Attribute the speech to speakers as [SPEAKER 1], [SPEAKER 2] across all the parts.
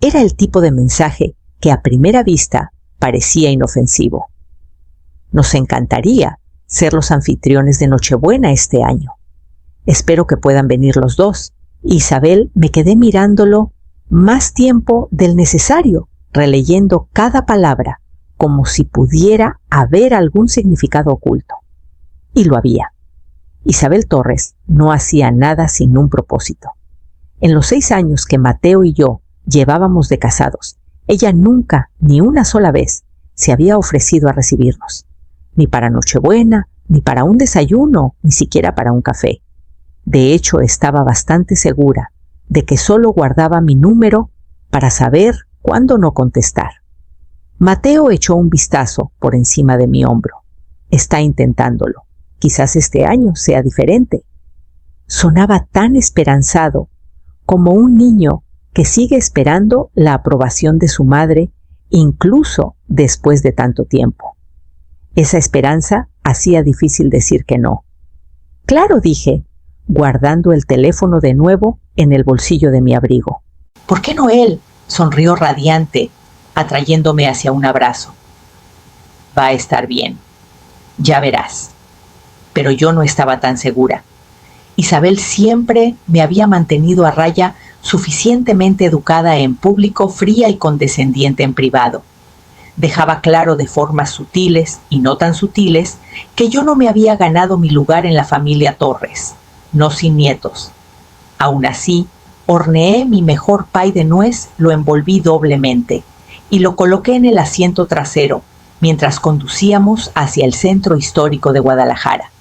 [SPEAKER 1] Era el tipo de mensaje que a primera vista parecía inofensivo. Nos encantaría ser los anfitriones de Nochebuena este año. Espero que puedan venir los dos. Isabel, me quedé mirándolo más tiempo del necesario, releyendo cada palabra, como si pudiera haber algún significado oculto. Y lo había. Isabel Torres no hacía nada sin un propósito. En los 6 años que Mateo y yo llevábamos de casados, ella nunca, ni una sola vez, se había ofrecido a recibirnos. Ni para Nochebuena, ni para un desayuno, ni siquiera para un café. De hecho, estaba bastante segura de que solo guardaba mi número para saber cuándo no contestar. Mateo echó un vistazo por encima de mi hombro. Está intentándolo. Quizás este año sea diferente. Sonaba tan esperanzado como un niño que sigue esperando la aprobación de su madre, incluso después de tanto tiempo. Esa esperanza hacía difícil decir que no. Claro, dije, guardando el teléfono de nuevo en el bolsillo de mi abrigo. ¿Por qué no él? Sonrió radiante, atrayéndome hacia un abrazo. Va a estar bien. Ya verás. Pero yo no estaba tan segura. Isabel siempre me había mantenido a raya, suficientemente educada en público, fría y condescendiente en privado. Dejaba claro de formas sutiles y no tan sutiles que yo no me había ganado mi lugar en la familia Torres, no sin nietos. Aún así, horneé mi mejor pay de nuez, lo envolví doblemente y lo coloqué en el asiento trasero mientras conducíamos hacia el centro histórico de Guadalajara.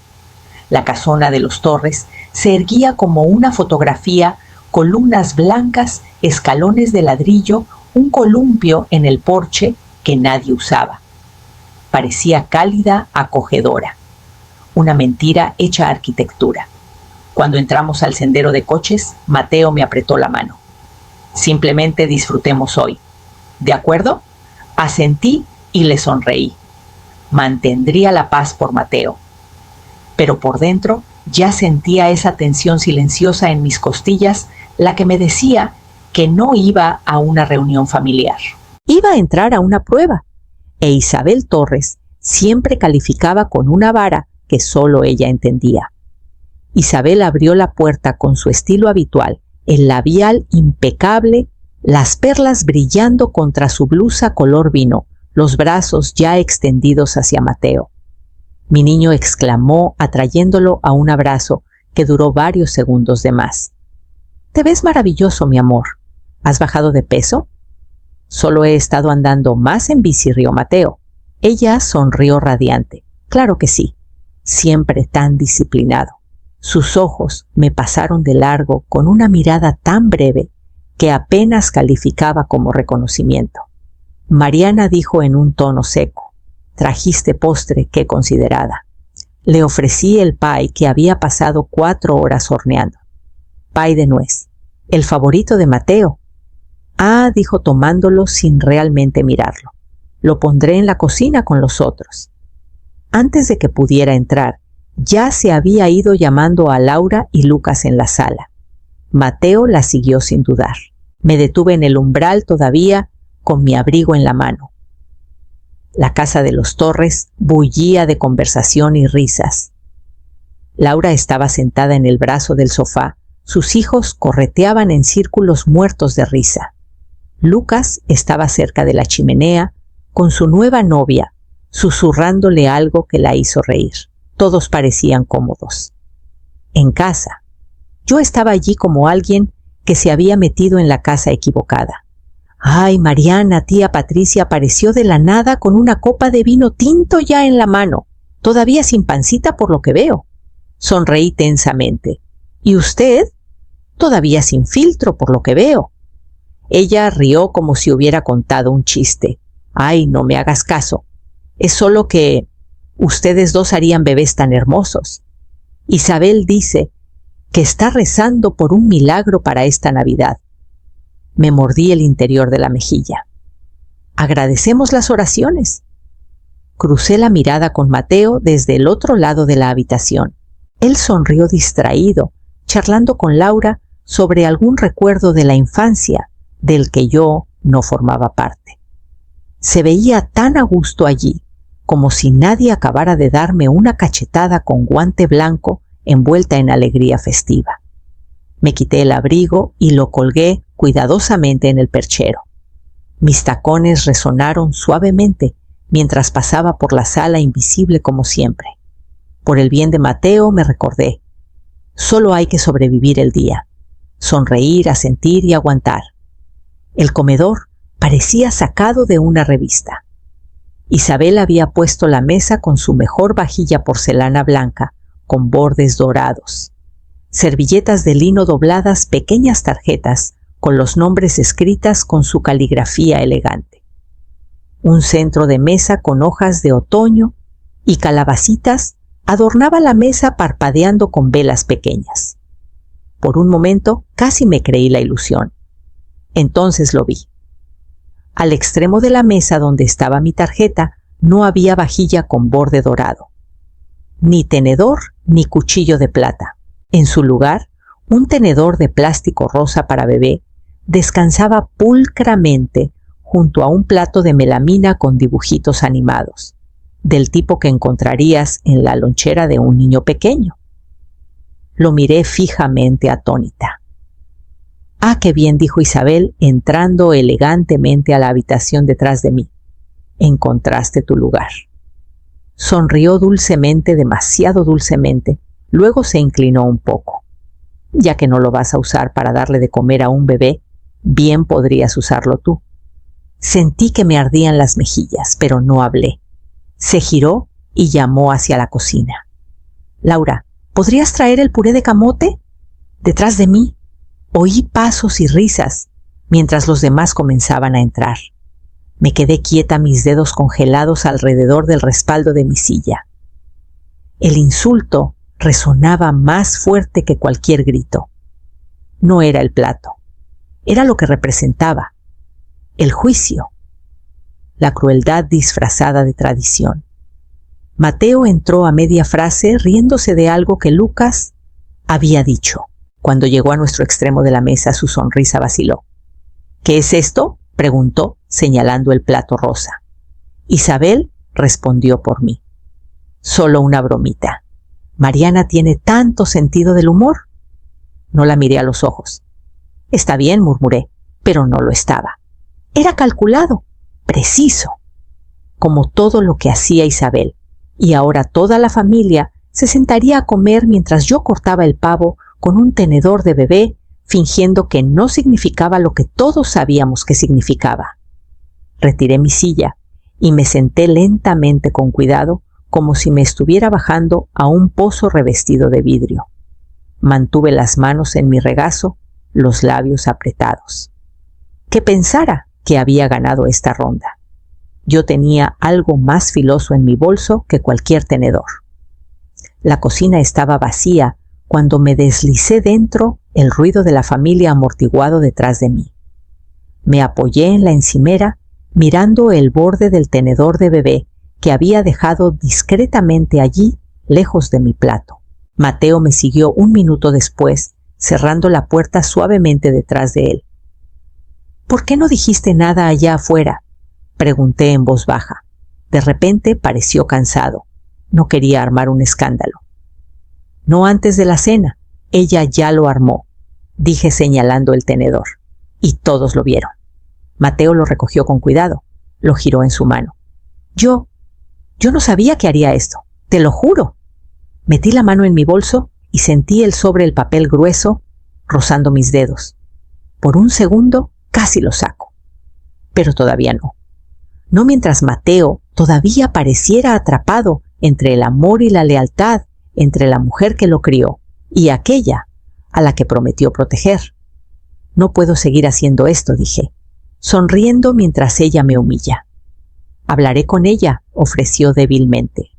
[SPEAKER 1] La casona de los Torres se erguía como una fotografía, columnas blancas, escalones de ladrillo, un columpio en el porche que nadie usaba. Parecía cálida, acogedora. Una mentira hecha arquitectura. Cuando entramos al sendero de coches, Mateo me apretó la mano. Simplemente disfrutemos hoy. ¿De acuerdo? Asentí y le sonreí. Mantendría la paz por Mateo. Pero por dentro ya sentía esa tensión silenciosa en mis costillas, la que me decía que no iba a una reunión familiar. Iba a entrar a una prueba, e Isabel Torres siempre calificaba con una vara que solo ella entendía. Isabel abrió la puerta con su estilo habitual, el labial impecable, las perlas brillando contra su blusa color vino, los brazos ya extendidos hacia Mateo. Mi niño exclamó, atrayéndolo a un abrazo que duró varios segundos de más. «Te ves maravilloso, mi amor. ¿Has bajado de peso?» «Solo he estado andando más en bici», rió Mateo. Ella sonrió radiante. «Claro que sí. Siempre tan disciplinado». Sus ojos me pasaron de largo con una mirada tan breve que apenas calificaba como reconocimiento. Mariana dijo en un tono seco: «Trajiste postre, qué considerada». Le ofrecí el pay que había pasado 4 horas horneando. Pay de nuez, el favorito de Mateo. «Ah», dijo tomándolo sin realmente mirarlo. «Lo pondré en la cocina con los otros». Antes de que pudiera entrar, ya se había ido llamando a Laura y Lucas en la sala. Mateo la siguió sin dudar. Me detuve en el umbral todavía con mi abrigo en la mano. La casa de los Torres bullía de conversación y risas. Laura estaba sentada en el brazo del sofá. Sus hijos correteaban en círculos muertos de risa. Lucas estaba cerca de la chimenea con su nueva novia, susurrándole algo que la hizo reír. Todos parecían cómodos. En casa, yo estaba allí como alguien que se había metido en la casa equivocada. «Ay, Mariana, tía Patricia apareció de la nada con una copa de vino tinto ya en la mano, todavía sin pancita por lo que veo». Sonreí tensamente. «¿Y usted?» «Todavía sin filtro por lo que veo». Ella rió como si hubiera contado un chiste. «Ay, no me hagas caso. Es solo que ustedes dos harían bebés tan hermosos. Isabel dice que está rezando por un milagro para esta Navidad». Me mordí el interior de la mejilla. «Agradecemos las oraciones». Crucé la mirada con Mateo desde el otro lado de la habitación. Él sonrió distraído, charlando con Laura sobre algún recuerdo de la infancia del que yo no formaba parte. Se veía tan a gusto allí, como si nadie acabara de darme una cachetada con guante blanco envuelta en alegría festiva. Me quité el abrigo y lo colgué cuidadosamente en el perchero. Mis tacones resonaron suavemente mientras pasaba por la sala invisible como siempre. Por el bien de Mateo me recordé: solo hay que sobrevivir el día, sonreír, asentir y aguantar. El comedor parecía sacado de una revista. Isabel había puesto la mesa con su mejor vajilla porcelana blanca, con bordes dorados, servilletas de lino dobladas, pequeñas tarjetas con los nombres escritas con su caligrafía elegante, un centro de mesa con hojas de otoño y calabacitas adornaba la mesa parpadeando con velas pequeñas. Por un momento casi me creí la ilusión. Entonces lo vi. Al extremo de la mesa donde estaba mi tarjeta no había vajilla con borde dorado, ni tenedor ni cuchillo de plata. En su lugar, un tenedor de plástico rosa para bebé descansaba pulcramente junto a un plato de melamina con dibujitos animados, del tipo que encontrarías en la lonchera de un niño pequeño. Lo miré fijamente, atónita. «Ah, qué bien», dijo Isabel, entrando elegantemente a la habitación detrás de mí. «Encontraste tu lugar». Sonrió dulcemente, demasiado dulcemente. Luego se inclinó un poco. «Ya que no lo vas a usar para darle de comer a un bebé, bien podrías usarlo tú». Sentí que me ardían las mejillas, pero no hablé. Se giró y llamó hacia la cocina. «Laura, ¿podrías traer el puré de camote?» Detrás de mí oí pasos y risas mientras los demás comenzaban a entrar. Me quedé quieta, mis dedos congelados alrededor del respaldo de mi silla. El insulto resonaba más fuerte que cualquier grito. No era el plato, era lo que representaba: el juicio, la crueldad disfrazada de tradición. Mateo entró a media frase riéndose de algo que Lucas había dicho. Cuando llegó a nuestro extremo de la mesa, su sonrisa vaciló. «¿Qué es esto?», preguntó, señalando el plato rosa. Isabel respondió por mí. «Solo una bromita. Mariana tiene tanto sentido del humor». No la miré a los ojos. «Está bien», murmuré, pero no lo estaba. Era calculado, preciso, como todo lo que hacía Isabel, y ahora toda la familia se sentaría a comer mientras yo cortaba el pavo con un tenedor de bebé, fingiendo que no significaba lo que todos sabíamos que significaba. Retiré mi silla y me senté lentamente, con cuidado, como si me estuviera bajando a un pozo revestido de vidrio. Mantuve las manos en mi regazo, los labios apretados. Que pensara que había ganado esta ronda. Yo tenía algo más filoso en mi bolso que cualquier tenedor. La cocina estaba vacía cuando me deslicé dentro, el ruido de la familia amortiguado detrás de mí. Me apoyé en la encimera, mirando el borde del tenedor de bebé que había dejado discretamente allí, lejos de mi plato. Mateo me siguió un minuto después, cerrando la puerta suavemente detrás de él. «¿Por qué no dijiste nada allá afuera?», pregunté en voz baja. De repente pareció cansado. No quería armar un escándalo. «No antes de la cena. Ella ya lo armó», dije señalando el tenedor. Y todos lo vieron. Mateo lo recogió con cuidado. Lo giró en su mano. Yo no sabía que haría esto. Te lo juro». Metí la mano en mi bolso y sentí el sobre el papel grueso rozando mis dedos. Por un segundo casi lo saco. Pero todavía no. No mientras Mateo todavía pareciera atrapado entre el amor y la lealtad, entre la mujer que lo crió y aquella a la que prometió proteger. «No puedo seguir haciendo esto», dije, sonriendo mientras ella me humilla. «Hablaré con ella», ofreció débilmente.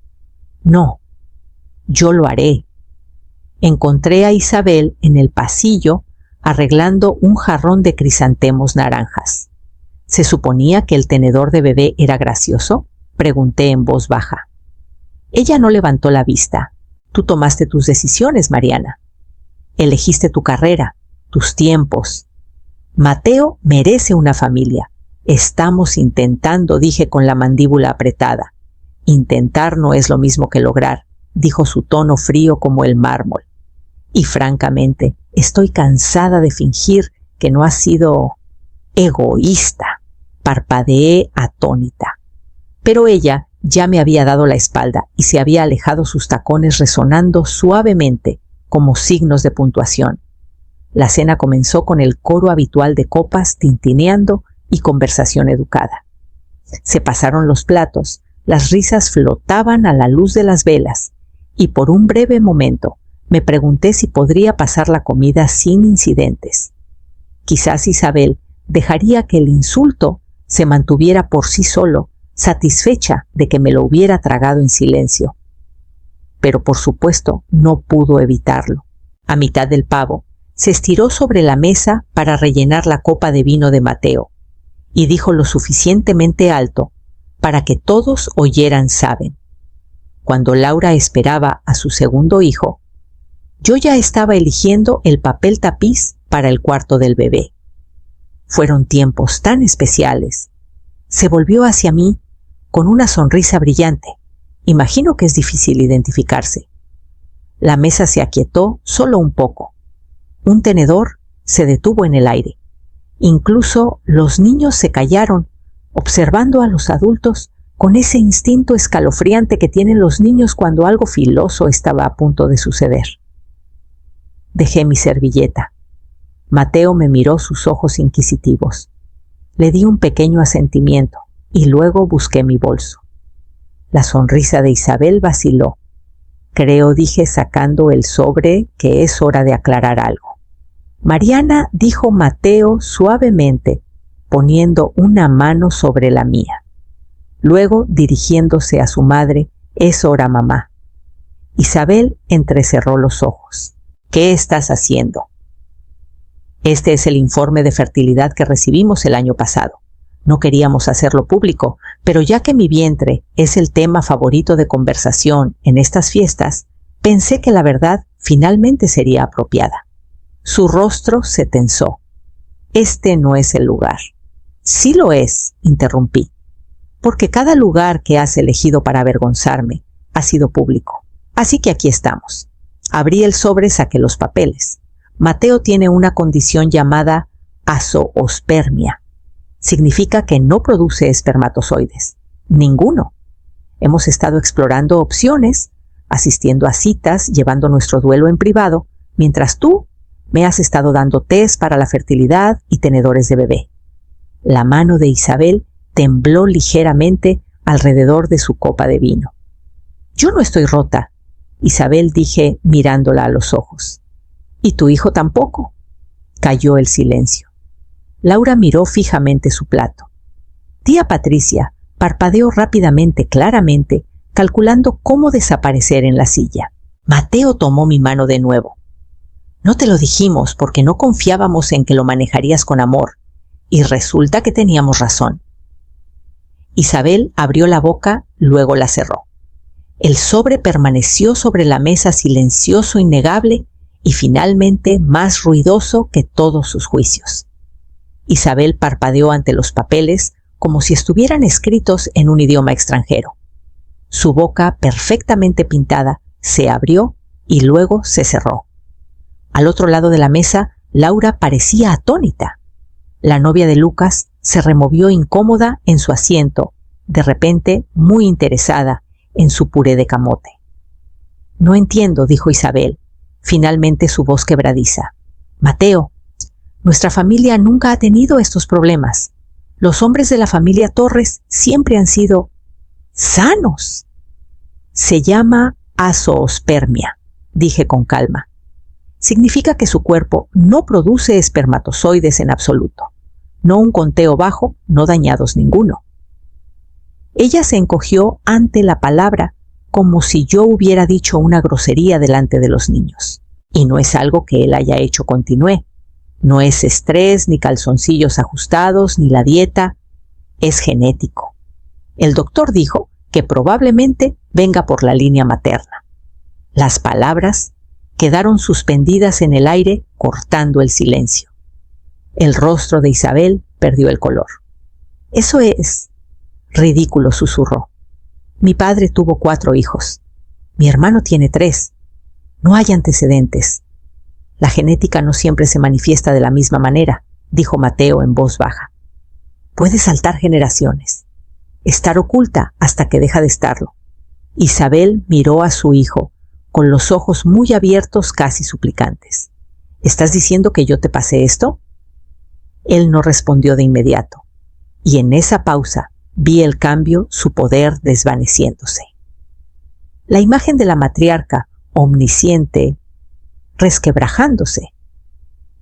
[SPEAKER 1] «No, yo lo haré». Encontré a Isabel en el pasillo arreglando un jarrón de crisantemos naranjas. ¿Se suponía que el tenedor de bebé era gracioso?, pregunté en voz baja. Ella no levantó la vista. «Tú tomaste tus decisiones, Mariana. Elegiste tu carrera, tus tiempos. Mateo merece una familia, Estamos intentando, dije con la mandíbula apretada. Intentar no es lo mismo que lograr, dijo su tono frío como el mármol. Y francamente, estoy cansada de fingir que no has sido egoísta. Parpadeé atónita. Pero ella ya me había dado la espalda y se había alejado, sus tacones resonando suavemente como signos de puntuación. La cena comenzó con el coro habitual de copas tintineando y conversación educada. Se pasaron los platos, las risas flotaban a la luz de las velas, y por un breve momento me pregunté si podría pasar la comida sin incidentes. Quizás Isabel dejaría que el insulto se mantuviera por sí solo, satisfecha de que me lo hubiera tragado en silencio. Pero por supuesto no pudo evitarlo. A mitad del pavo, se estiró sobre la mesa para rellenar la copa de vino de Mateo, y dijo lo suficientemente alto para que todos oyeran saben. Cuando Laura esperaba a su segundo hijo, yo ya estaba eligiendo el papel tapiz para el cuarto del bebé. Fueron tiempos tan especiales. Se volvió hacia mí con una sonrisa brillante. Imagino que es difícil identificarse. La mesa se aquietó solo un poco. Un tenedor se detuvo en el aire. Incluso los niños se callaron, observando a los adultos con ese instinto escalofriante que tienen los niños cuando algo filoso estaba a punto de suceder. Dejé mi servilleta. Mateo me miró sus ojos inquisitivos. Le di un pequeño asentimiento y luego busqué mi bolso. La sonrisa de Isabel vaciló. Creo, dije sacando el sobre, que es hora de aclarar algo. Mariana, dijo Mateo suavemente, poniendo una mano sobre la mía. Luego, dirigiéndose a su madre, es hora, mamá. Isabel entrecerró los ojos. ¿Qué estás haciendo? Este es el informe de fertilidad que recibimos el año pasado. No queríamos hacerlo público, pero ya que mi vientre es el tema favorito de conversación en estas fiestas, pensé que la verdad finalmente sería apropiada. Su rostro se tensó. Este no es el lugar. Sí lo es, interrumpí, porque cada lugar que has elegido para avergonzarme ha sido público. Así que aquí estamos. Abrí el sobre, saqué los papeles. Mateo tiene una condición llamada azoospermia. Significa que no produce espermatozoides. Ninguno. Hemos estado explorando opciones, asistiendo a citas, llevando nuestro duelo en privado, mientras tú me has estado dando test para la fertilidad y tenedores de bebé. La mano de Isabel tembló ligeramente alrededor de su copa de vino. Yo no estoy rota, Isabel, dije mirándola a los ojos. ¿Y tu hijo tampoco? Cayó el silencio. Laura miró fijamente su plato. Tía Patricia parpadeó rápidamente, claramente, calculando cómo desaparecer en la silla. Mateo tomó mi mano de nuevo. No te lo dijimos porque no confiábamos en que lo manejarías con amor, y resulta que teníamos razón. Isabel abrió la boca, luego la cerró. El sobre permaneció sobre la mesa silencioso, innegable, y finalmente más ruidoso que todos sus juicios. Isabel parpadeó ante los papeles como si estuvieran escritos en un idioma extranjero. Su boca, perfectamente pintada, se abrió y luego se cerró. Al otro lado de la mesa, Laura parecía atónita. La novia de Lucas se removió incómoda en su asiento, de repente muy interesada en su puré de camote. No entiendo, dijo Isabel, finalmente su voz quebradiza. Mateo, nuestra familia nunca ha tenido estos problemas. Los hombres de la familia Torres siempre han sido sanos. Se llama azoospermia, dije con calma. Significa que su cuerpo no produce espermatozoides en absoluto. No un conteo bajo, no dañados ninguno. Ella se encogió ante la palabra como si yo hubiera dicho una grosería delante de los niños. Y no es algo que él haya hecho, continué. No es estrés, ni calzoncillos ajustados, ni la dieta. Es genético. El doctor dijo que probablemente venga por la línea materna. Las palabras quedaron suspendidas en el aire, cortando el silencio. El rostro de Isabel perdió el color. Eso es ridículo, susurró. Mi padre tuvo 4 hijos. Mi hermano tiene 3. No hay antecedentes. La genética no siempre se manifiesta de la misma manera, dijo Mateo en voz baja. Puede saltar generaciones, estar oculta hasta que deja de estarlo. Isabel miró a su hijo con los ojos muy abiertos, casi suplicantes. ¿Estás diciendo que yo te pasé esto? Él no respondió de inmediato, y en esa pausa vi el cambio, su poder desvaneciéndose. La imagen de la matriarca, omnisciente, resquebrajándose.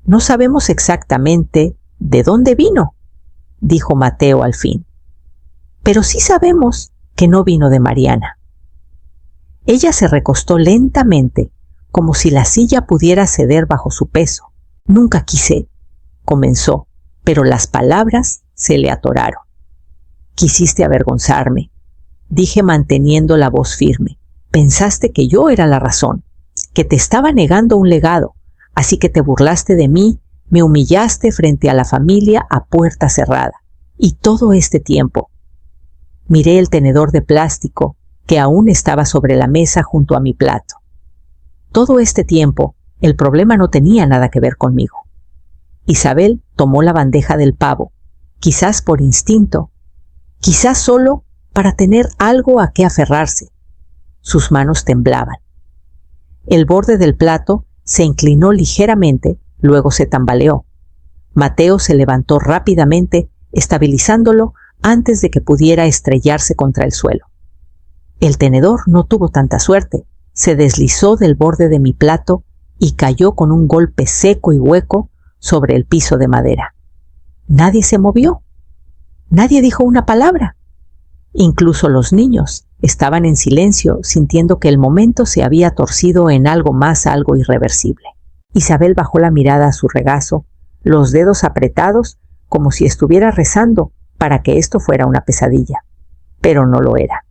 [SPEAKER 1] No sabemos exactamente de dónde vino, dijo Mateo al fin. Pero sí sabemos que no vino de Mariana. Ella se recostó lentamente, como si la silla pudiera ceder bajo su peso. Nunca quise, comenzó, pero las palabras se le atoraron. Quisiste avergonzarme, dije manteniendo la voz firme. Pensaste que yo era la razón, que te estaba negando un legado, así que te burlaste de mí, me humillaste frente a la familia a puerta cerrada. Y todo este tiempo. Miré el tenedor de plástico que aún estaba sobre la mesa junto a mi plato. Todo este tiempo, el problema no tenía nada que ver conmigo. Isabel tomó la bandeja del pavo, quizás por instinto, quizás solo para tener algo a qué aferrarse. Sus manos temblaban. El borde del plato se inclinó ligeramente, luego se tambaleó. Mateo se levantó rápidamente, estabilizándolo antes de que pudiera estrellarse contra el suelo. El tenedor no tuvo tanta suerte. Se deslizó del borde de mi plato y cayó con un golpe seco y hueco sobre el piso de madera. Nadie se movió. Nadie dijo una palabra. Incluso los niños estaban en silencio, sintiendo que el momento se había torcido en algo irreversible. Isabel bajó la mirada a su regazo, los dedos apretados, como si estuviera rezando para que esto fuera una pesadilla. Pero no lo era.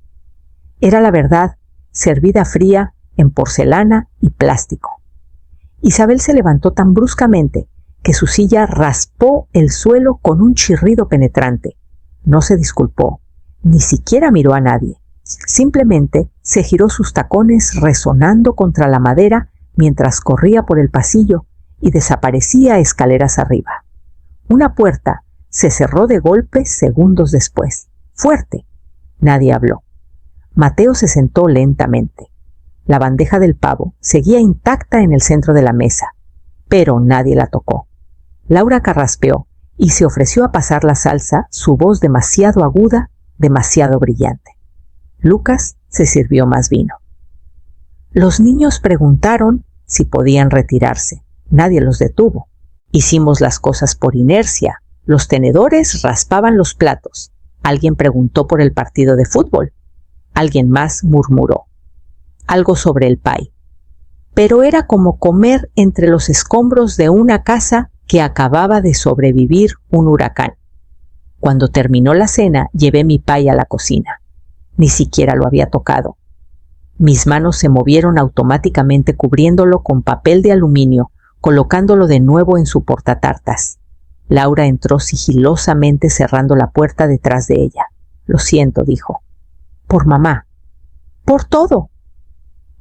[SPEAKER 1] Era la verdad, servida fría en porcelana y plástico. Isabel se levantó tan bruscamente que su silla raspó el suelo con un chirrido penetrante. No se disculpó, ni siquiera miró a nadie. Simplemente se giró sus tacones resonando contra la madera mientras corría por el pasillo y desaparecía escaleras arriba. Una puerta se cerró de golpe segundos después. Fuerte. Nadie habló. Mateo se sentó lentamente. La bandeja del pavo seguía intacta en el centro de la mesa, pero nadie la tocó. Laura carraspeó y se ofreció a pasar la salsa, su voz demasiado aguda, demasiado brillante. Lucas se sirvió más vino. Los niños preguntaron si podían retirarse. Nadie los detuvo. Hicimos las cosas por inercia. Los tenedores raspaban los platos. Alguien preguntó por el partido de fútbol. Alguien más murmuró algo sobre el pay. Pero era como comer entre los escombros de una casa que acababa de sobrevivir un huracán. Cuando terminó la cena, llevé mi pay a la cocina. Ni siquiera lo había tocado. Mis manos se movieron automáticamente cubriéndolo con papel de aluminio, colocándolo de nuevo en su portatartas. Laura entró sigilosamente cerrando la puerta detrás de ella. Lo siento, dijo. Por mamá. Por todo.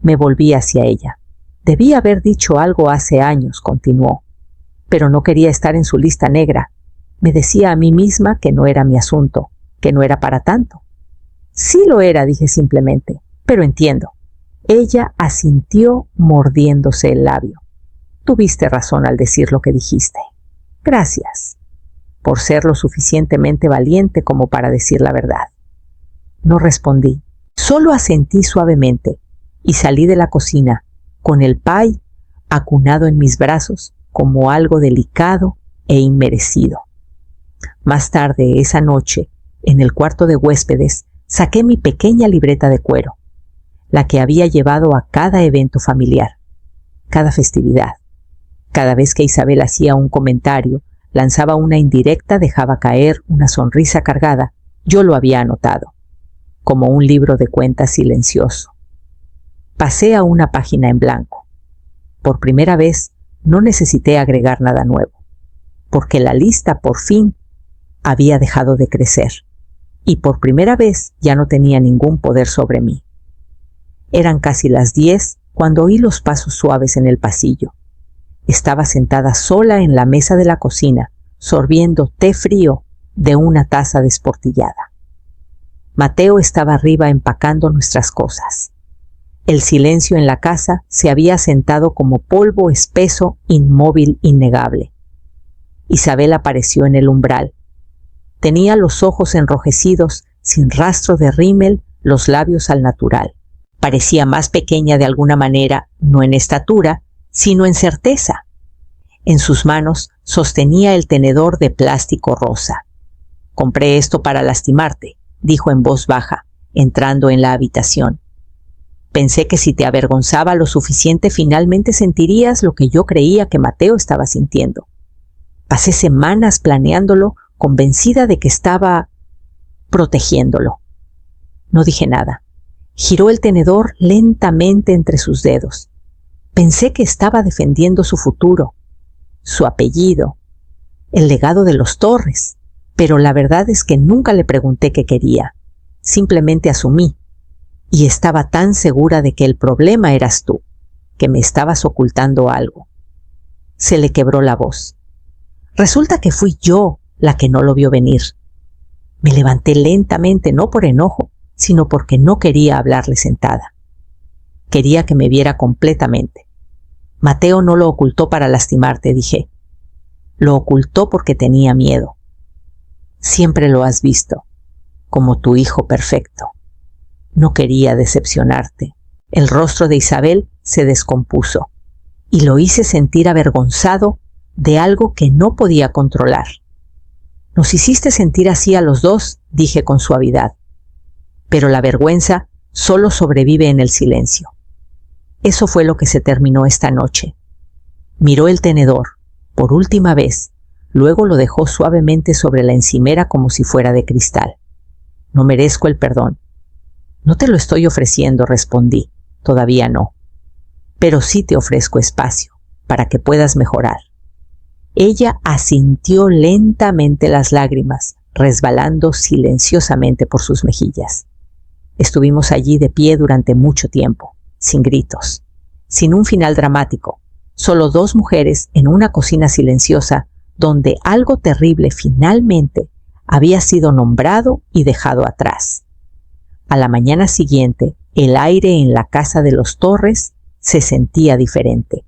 [SPEAKER 1] Me volví hacia ella. Debí haber dicho algo hace años, continuó. Pero no quería estar en su lista negra. Me decía a mí misma que no era mi asunto, que no era para tanto. Sí lo era, dije simplemente, pero entiendo. Ella asintió mordiéndose el labio. Tuviste razón al decir lo que dijiste. Gracias por ser lo suficientemente valiente como para decir la verdad. No respondí, solo asentí suavemente y salí de la cocina con el pay acunado en mis brazos como algo delicado e inmerecido. Más tarde esa noche, en el cuarto de huéspedes, saqué mi pequeña libreta de cuero, la que había llevado a cada evento familiar, cada festividad. Cada vez que Isabel hacía un comentario, lanzaba una indirecta, dejaba caer una sonrisa cargada, yo lo había anotado, como un libro de cuentas silencioso. Pasé a una página en blanco. Por primera vez no necesité agregar nada nuevo, porque la lista por fin había dejado de crecer, y por primera vez ya no tenía ningún poder sobre mí. Eran casi las 10 cuando oí los pasos suaves en el pasillo. Estaba sentada sola en la mesa de la cocina, sorbiendo té frío de una taza desportillada. Mateo estaba arriba empacando nuestras cosas. El silencio en la casa se había asentado como polvo espeso, inmóvil, innegable. Isabel apareció en el umbral. Tenía los ojos enrojecidos, sin rastro de rímel, los labios al natural. Parecía más pequeña de alguna manera, no en estatura, sino en certeza. En sus manos sostenía el tenedor de plástico rosa. «Compré esto para lastimarte», dijo en voz baja, entrando en la habitación. «Pensé que si te avergonzaba lo suficiente finalmente sentirías lo que yo creía que Mateo estaba sintiendo. Pasé semanas planeándolo, convencida de que estaba protegiéndolo». No dije nada. Giró el tenedor lentamente entre sus dedos. Pensé que estaba defendiendo su futuro, su apellido, el legado de los Torres, pero la verdad es que nunca le pregunté qué quería. Simplemente asumí, y estaba tan segura de que el problema eras tú, que me estabas ocultando algo. Se le quebró la voz. Resulta que fui yo la que no lo vio venir. Me levanté lentamente, no por enojo, sino porque no quería hablarle sentada. Quería que me viera completamente. Mateo no lo ocultó para lastimarte, dije. Lo ocultó porque tenía miedo. Siempre lo has visto, como tu hijo perfecto. No quería decepcionarte. El rostro de Isabel se descompuso y lo hice sentir avergonzado de algo que no podía controlar. Nos hiciste sentir así a los dos, dije con suavidad. Pero la vergüenza solo sobrevive en el silencio. Eso fue lo que se terminó esta noche. Miró el tenedor, por última vez, luego lo dejó suavemente sobre la encimera como si fuera de cristal. No merezco el perdón. No te lo estoy ofreciendo, respondí. Todavía no. Pero sí te ofrezco espacio, para que puedas mejorar. Ella asintió lentamente, las lágrimas resbalando silenciosamente por sus mejillas. Estuvimos allí de pie durante mucho tiempo, sin gritos, sin un final dramático, solo dos mujeres en una cocina silenciosa donde algo terrible finalmente había sido nombrado y dejado atrás. A la mañana siguiente, el aire en la casa de los Torres se sentía diferente.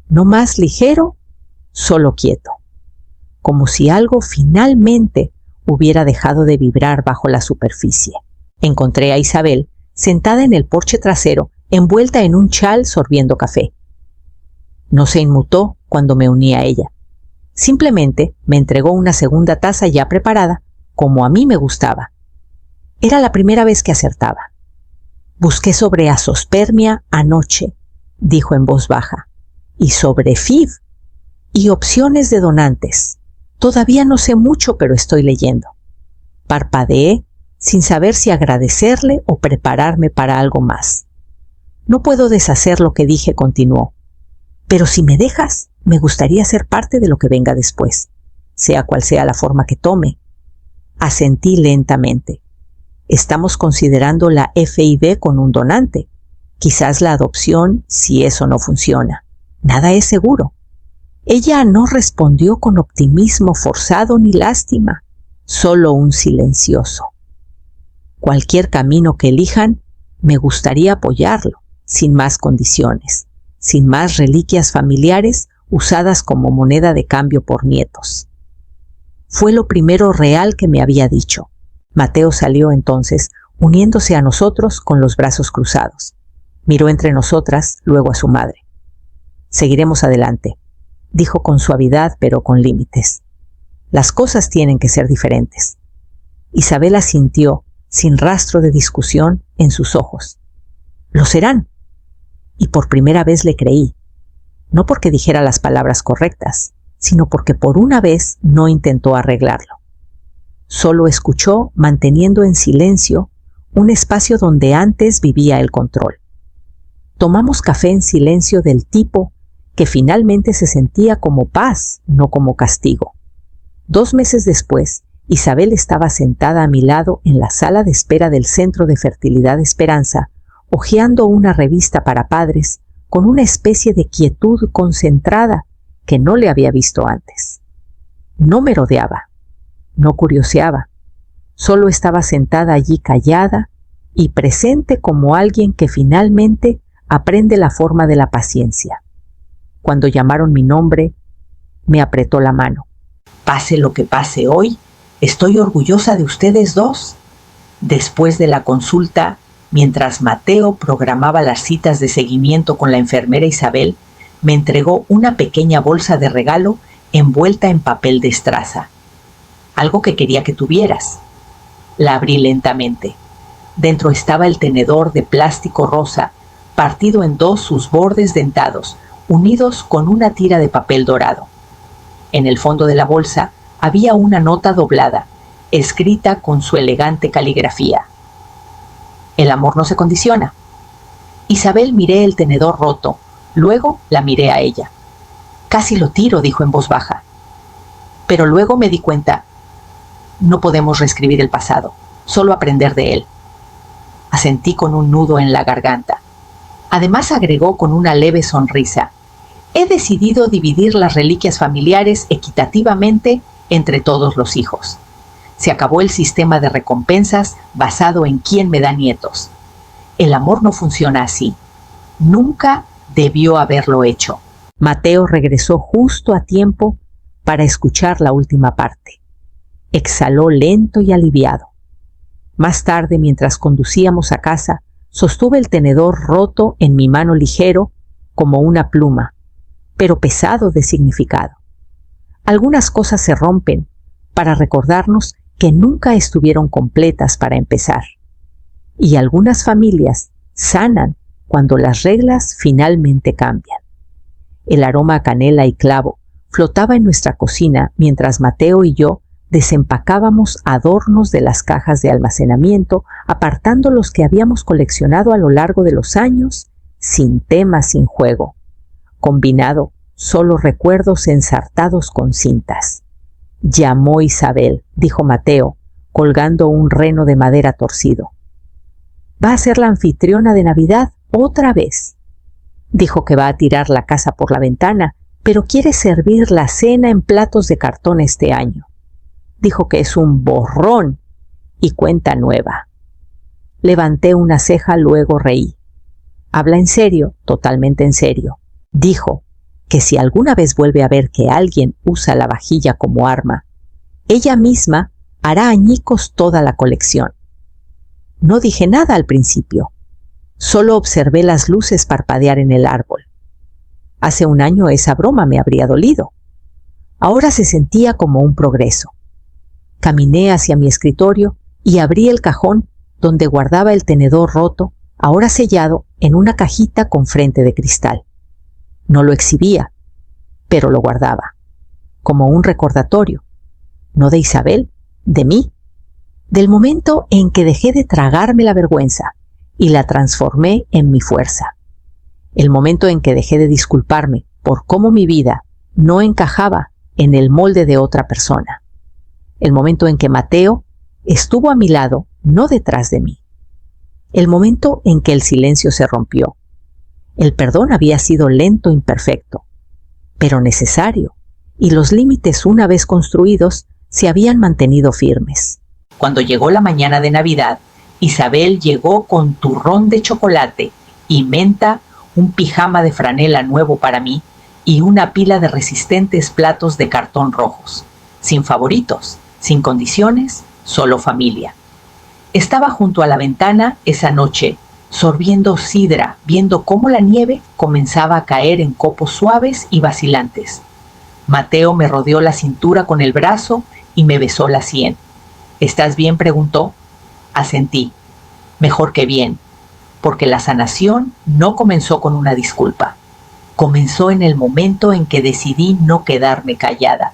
[SPEAKER 1] No más ligero, solo quieto, como si algo finalmente hubiera dejado de vibrar bajo la superficie. Encontré a Isabel sentada en el porche trasero, envuelta en un chal sorbiendo café. No se inmutó cuando me uní a ella. Simplemente me entregó una segunda taza ya preparada, como a mí me gustaba. Era la primera vez que acertaba. Busqué sobre azospermia anoche, dijo en voz baja, y sobre FIV, y opciones de donantes. Todavía no sé mucho, pero estoy leyendo. Parpadeé sin saber si agradecerle o prepararme para algo más. No puedo deshacer lo que dije, continuó. Pero si me dejas, me gustaría ser parte de lo que venga después, sea cual sea la forma que tome. Asentí lentamente. Estamos considerando la FIV con un donante. Quizás la adopción, si eso no funciona. Nada es seguro. Ella no respondió con optimismo forzado ni lástima, solo un silencioso. Cualquier camino que elijan, me gustaría apoyarlo, sin más condiciones, sin más reliquias familiares usadas como moneda de cambio por nietos. Fue lo primero real que me había dicho. Mateo salió entonces, uniéndose a nosotros con los brazos cruzados. Miró entre nosotras, luego a su madre. Seguiremos adelante, dijo con suavidad pero con límites. Las cosas tienen que ser diferentes. Isabel asintió, sin rastro de discusión en sus ojos. Lo serán. Y por primera vez le creí. No porque dijera las palabras correctas, sino porque por una vez no intentó arreglarlo. Solo escuchó, manteniendo en silencio, un espacio donde antes vivía el control. Tomamos café en silencio del tipo que finalmente se sentía como paz, no como castigo. 2 meses después, Isabel estaba sentada a mi lado en la sala de espera del Centro de Fertilidad Esperanza, hojeando una revista para padres con una especie de quietud concentrada que no le había visto antes. No merodeaba, no curioseaba, solo estaba sentada allí callada y presente como alguien que finalmente aprende la forma de la paciencia. Cuando llamaron mi nombre, me apretó la mano. Pase lo que pase hoy, estoy orgullosa de ustedes dos. Después de la consulta, mientras Mateo programaba las citas de seguimiento con la enfermera Isabel, me entregó una pequeña bolsa de regalo envuelta en papel de estraza. Algo que quería que tuvieras. La abrí lentamente. Dentro estaba el tenedor de plástico rosa, partido en dos sus bordes dentados, unidos con una tira de papel dorado. En el fondo de la bolsa había una nota doblada, escrita con su elegante caligrafía. El amor no se condiciona. Isabel, miré el tenedor roto, luego la miré a ella. Casi lo tiro, dijo en voz baja. Pero luego me di cuenta, no podemos reescribir el pasado, solo aprender de él. Asentí con un nudo en la garganta. Además agregó con una leve sonrisa, he decidido dividir las reliquias familiares equitativamente entre todos los hijos. Se acabó el sistema de recompensas basado en quién me da nietos. El amor no funciona así. Nunca debió haberlo hecho. Mateo regresó justo a tiempo para escuchar la última parte. Exhaló lento y aliviado. Más tarde, mientras conducíamos a casa, sostuve el tenedor roto en mi mano ligero como una pluma, pero pesado de significado. Algunas cosas se rompen para recordarnos que nunca estuvieron completas para empezar. Y algunas familias sanan cuando las reglas finalmente cambian. El aroma a canela y clavo flotaba en nuestra cocina mientras Mateo y yo desempacábamos adornos de las cajas de almacenamiento, apartando los que habíamos coleccionado a lo largo de los años, sin tema, sin juego. Combinado, solo recuerdos ensartados con cintas. Llamó Isabel, dijo Mateo, colgando un reno de madera torcido. Va a ser la anfitriona de Navidad otra vez. Dijo que va a tirar la casa por la ventana, pero quiere servir la cena en platos de cartón este año. Dijo que es un borrón y cuenta nueva. Levanté una ceja, luego reí. Habla en serio, totalmente en serio. Dijo que si alguna vez vuelve a ver que alguien usa la vajilla como arma, ella misma hará añicos toda la colección. No dije nada al principio. Solo observé las luces parpadear en el árbol. Hace un año esa broma me habría dolido. Ahora se sentía como un progreso. Caminé hacia mi escritorio y abrí el cajón donde guardaba el tenedor roto, ahora sellado en una cajita con frente de cristal. No lo exhibía, pero lo guardaba, como un recordatorio, no de Isabel, de mí, del momento en que dejé de tragarme la vergüenza y la transformé en mi fuerza. El momento en que dejé de disculparme por cómo mi vida no encajaba en el molde de otra persona. El momento en que Mateo estuvo a mi lado, no detrás de mí. El momento en que el silencio se rompió. El perdón había sido lento, imperfecto, pero necesario, y los límites, una vez construidos, se habían mantenido firmes. Cuando llegó la mañana de Navidad, Isabel llegó con turrón de chocolate y menta, un pijama de franela nuevo para mí y una pila de resistentes platos de cartón rojos, sin favoritos, sin condiciones, solo familia. Estaba junto a la ventana esa noche, sorbiendo sidra, viendo cómo la nieve comenzaba a caer en copos suaves y vacilantes. Mateo me rodeó la cintura con el brazo y me besó la sien. ¿Estás bien?, preguntó. Asentí. Mejor que bien, porque la sanación no comenzó con una disculpa. Comenzó en el momento en que decidí no quedarme callada.